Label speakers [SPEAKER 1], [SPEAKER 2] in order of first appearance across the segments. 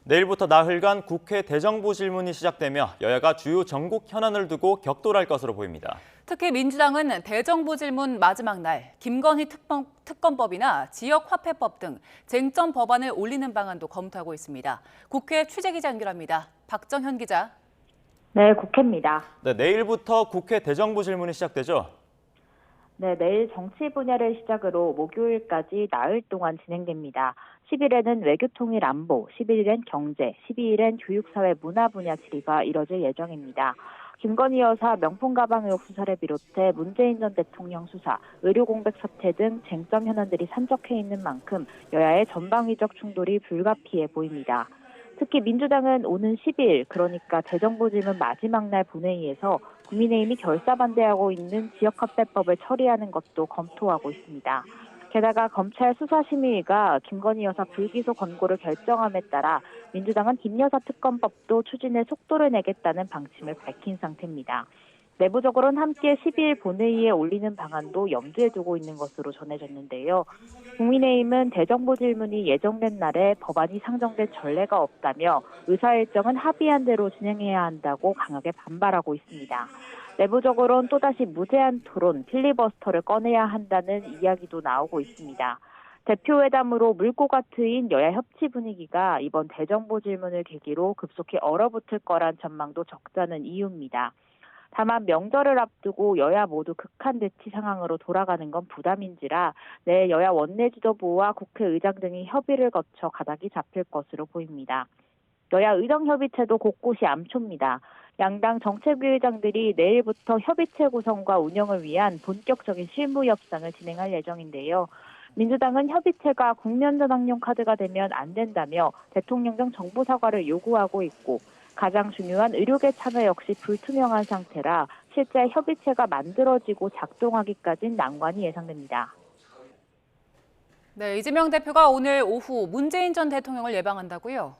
[SPEAKER 1] 내일부터 나흘간 국회 대정부 질문이 시작되며 여야가 주요 전국 현안을 두고 격돌할 것으로 보입니다.
[SPEAKER 2] 특히 민주당은 대정부 질문 마지막 날 김건희 특검법이나 지역화폐법 등 쟁점 법안을 올리는 방안도 검토하고 있습니다. 국회 취재기자 연결합니다. 박정현 기자.
[SPEAKER 3] 네, 국회입니다.
[SPEAKER 1] 네, 내일부터 국회 대정부 질문이 시작되죠?
[SPEAKER 3] 네, 내일 정치 분야를 시작으로 목요일까지 나흘 동안 진행됩니다. 10일에는 외교통일 안보, 11일엔 경제, 12일엔 교육사회 문화 분야 질의가 이뤄질 예정입니다. 김건희 여사 명품 가방 의혹 수사를 비롯해 문재인 전 대통령 수사, 의료 공백 사태 등 쟁점 현안들이 산적해 있는 만큼 여야의 전방위적 충돌이 불가피해 보입니다. 특히 민주당은 오는 10일, 그러니까 대정부 질문 마지막 날 본회의에서 국민의힘이 결사 반대하고 있는 지역화폐법을 처리하는 것도 검토하고 있습니다. 게다가 검찰 수사심의위가 김건희 여사 불기소 권고를 결정함에 따라 민주당은 김 여사 특검법도 추진에 속도를 내겠다는 방침을 밝힌 상태입니다. 내부적으로는 함께 12일 본회의에 올리는 방안도 염두에 두고 있는 것으로 전해졌는데요. 국민의힘은 대정부 질문이 예정된 날에 법안이 상정될 전례가 없다며 의사일정은 합의한 대로 진행해야 한다고 강하게 반발하고 있습니다. 내부적으로는 또다시 무제한 토론, 필리버스터를 꺼내야 한다는 이야기도 나오고 있습니다. 대표회담으로 물꼬가 트인 여야 협치 분위기가 이번 대정부 질문을 계기로 급속히 얼어붙을 거란 전망도 적잖은 이유입니다. 다만 명절을 앞두고 여야 모두 극한 대치 상황으로 돌아가는 건 부담인지라 내일 여야 원내 지도부와 국회의장 등이 협의를 거쳐 가닥이 잡힐 것으로 보입니다. 여야 의정협의체도 곳곳이 암초입니다. 양당 정책위의장들이 내일부터 협의체 구성과 운영을 위한 본격적인 실무 협상을 진행할 예정인데요. 민주당은 협의체가 국면전환용 카드가 되면 안 된다며 대통령정 정부 사과를 요구하고 있고 가장 중요한 의료계 참여 역시 불투명한 상태라 실제 협의체가 만들어지고 작동하기까지는 난관이 예상됩니다.
[SPEAKER 2] 네, 이재명 대표가 오늘 오후 문재인 전 대통령을 예방한다고요?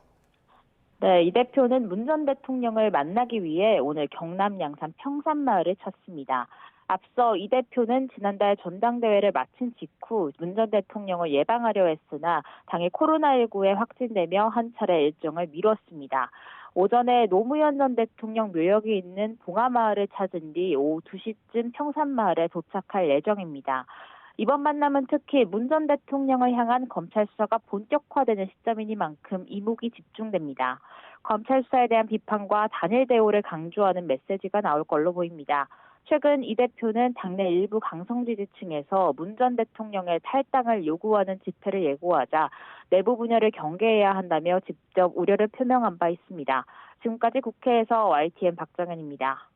[SPEAKER 3] 네, 이 대표는 문 전 대통령을 만나기 위해 오늘 경남 양산 평산마을을 찾습니다. 앞서 이 대표는 지난달 전당대회를 마친 직후 문 전 대통령을 예방하려 했으나 당일 코로나19에 확진되며 한 차례 일정을 미뤘습니다. 오전에 노무현 전 대통령 묘역이 있는 봉하마을을 찾은 뒤 오후 2시쯤 평산마을에 도착할 예정입니다. 이번 만남은 특히 문 전 대통령을 향한 검찰 수사가 본격화되는 시점이니만큼 이목이 집중됩니다. 검찰 수사에 대한 비판과 단일 대우를 강조하는 메시지가 나올 걸로 보입니다. 최근 이 대표는 당내 일부 강성 지지층에서 문 전 대통령의 탈당을 요구하는 집회를 예고하자 내부 분열을 경계해야 한다며 직접 우려를 표명한 바 있습니다. 지금까지 국회에서 YTN 박정현입니다.